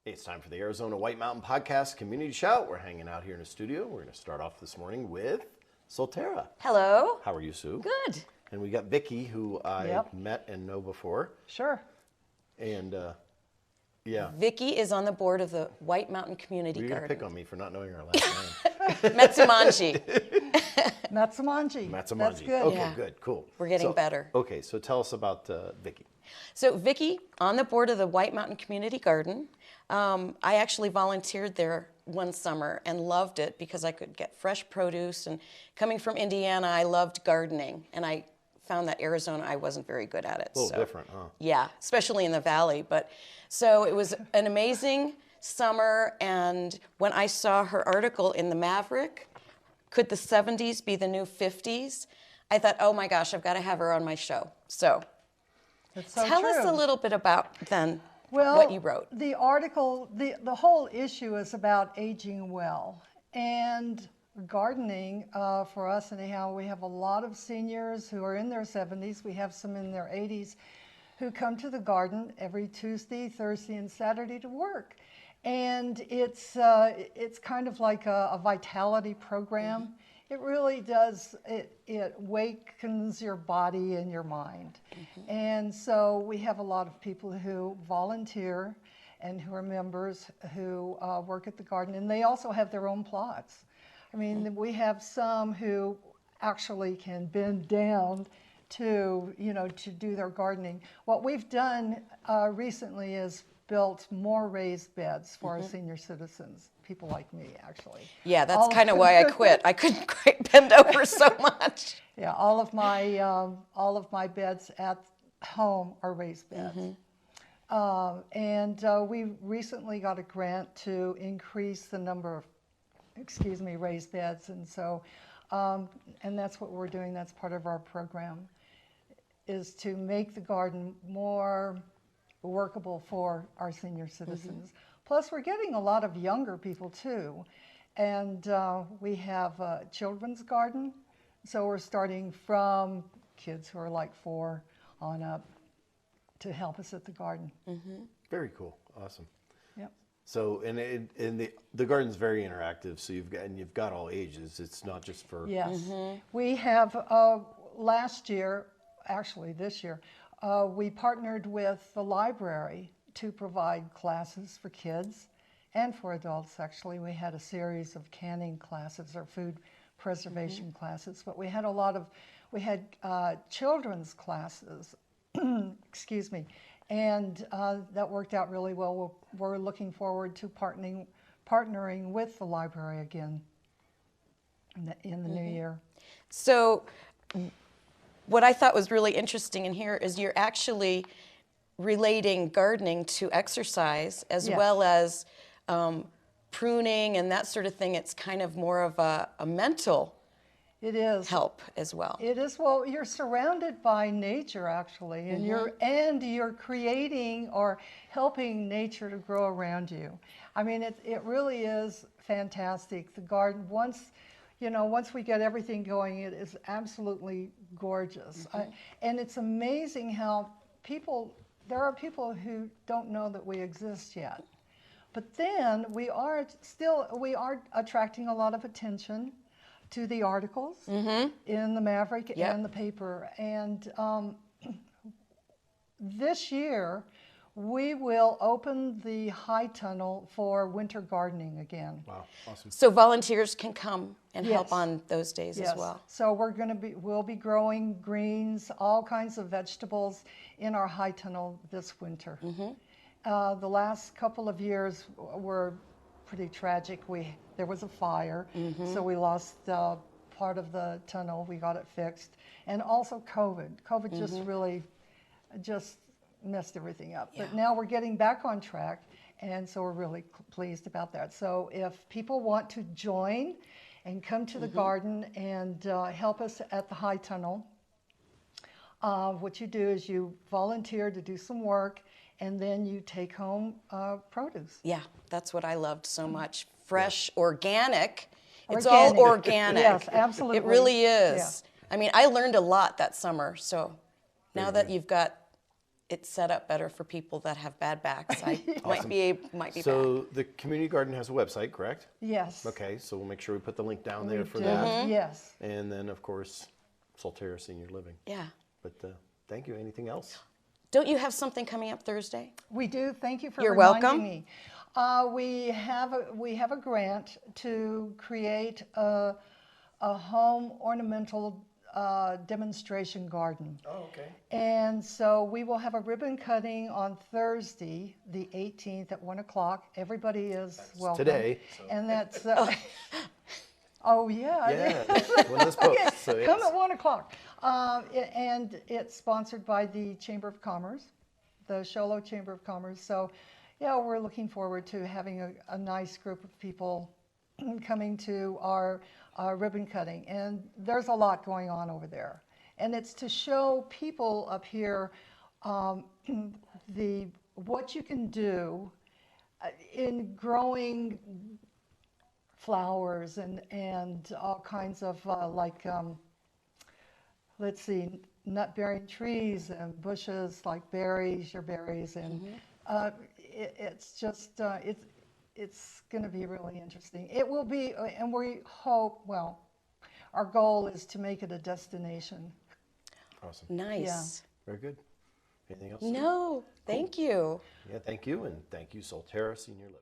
Hey, it's time for the Arizona White Mountain Podcast Community Shout. We're hanging out here in the studio. We're going to start off this morning with Solterra. Hello. How are you, Sue? Good. And we got Vicki, who I met and know before. Sure. And yeah. Vicki is on the board of the White Mountain Community You're going to Garden. pick on me for not knowing her last name. Metsumanji. Matsumanji. Matsumanji. That's good. Okay, Yeah. good, cool. We're getting better. Okay, so tell us about Vicki. So Vicki, on the board of the White Mountain Community Garden. I actually volunteered there one summer and loved it because I could get fresh produce. And coming from Indiana, I loved gardening. And I found that Arizona, I wasn't very good at it. A little different, huh? Yeah, especially in the valley. But so it was an amazing summer. And when I saw her article in the Maverick, could the 70s be the new 50s? I thought, oh my gosh, I've got to have her on my show. So, That's so tell us true. a little bit about then Well, what you wrote. The article, the whole issue is about aging well. And gardening, for us anyhow, we have a lot of seniors who are in their 70s. We have some in their 80s who come to the garden every Tuesday, Thursday, and Saturday to work. And it's kind of like a vitality program. Mm-hmm. It really does, it wakens your body and your mind. Mm-hmm. And so we have a lot of people who volunteer and who are members who work at the garden, and they also have their own plots. I mean, we have some who actually can bend down to do their gardening. What we've done recently is built more raised beds for our senior citizens, people like me, actually. Yeah, that's kind of why I quit. I couldn't quite bend over so much. Yeah, all of my beds at home are raised beds. And we recently got a grant to increase the number of, raised beds. And so, and that's what we're doing. That's part of our program, is to make the garden more workable for our senior citizens. Plus, we're getting a lot of younger people too. And we have a children's garden. So we're starting from kids who are like 4 on up to help us at the garden. Very cool. Awesome. Yep. So, and the garden's very interactive. So you've got all ages. It's not just for Yes. We have, last year, actually this year, we partnered with the library to provide classes for kids and for adults. Actually, we had a series of canning classes or food preservation classes, but we had children's classes, and that worked out really well. We're looking forward to partnering with the library again in the new year. So what I thought was really interesting in here is you're actually relating gardening to exercise as well as pruning and that sort of thing. It's kind of more of a mental help as well. It is. Well, you're surrounded by nature, actually, and you're creating or helping nature to grow around you. I mean, it really is fantastic. The garden, once we get everything going, it is absolutely gorgeous. And it's amazing how there are people who don't know that we exist yet. But then we are attracting a lot of attention to the articles in the Maverick and the paper. And this year, we will open the high tunnel for winter gardening again. Wow, awesome. So volunteers can come and help on those days as well. So we'll be growing greens, all kinds of vegetables in our high tunnel this winter. The last couple of years were pretty tragic. There was a fire, so we lost part of the tunnel. We got it fixed, and also COVID. COVID just really messed everything up. But now we're getting back on track, and so we're really pleased about that. So if people want to join and come to the garden and help us at the high tunnel, what you do is you volunteer to do some work, and then you take home produce. Yeah, that's what I loved so much. Fresh, organic. It's all organic. Yes, absolutely. It really is. Yeah. I mean, I learned a lot that summer. So now that you've got it's set up better for people that have bad backs. I might be back. So the community garden has a website, correct? Yes. Okay, so we'll make sure we put the link down We there for do. that. Yes. And then, of course, Solterra Senior Living. Yeah. But thank you. Anything else? Don't you have something coming up Thursday? We do. Thank you for You're reminding welcome. me. We have a grant to create a home ornamental demonstration garden. Oh, okay. And so we will have a ribbon cutting on Thursday, the 18th at 1 o'clock. Everybody is welcome. Today. So. And that's, oh yeah. Yeah, when this posts. Okay, So come yes. at 1 o'clock. And it's sponsored by the Chamber of Commerce, the Show Chamber of Commerce. So yeah, we're looking forward to having a nice group of people coming to our ribbon cutting. And there's a lot going on over there. And it's to show people up here what you can do in growing flowers and all kinds of let's see, nut-bearing trees and bushes like berries, your berries, and it's just it's going to be really interesting. It will be, and we hope. Well, our goal is to make it a destination. Awesome. Nice. Very good. Anything else? No, thank you. Yeah, thank you. And thank you, Solterra Senior Living.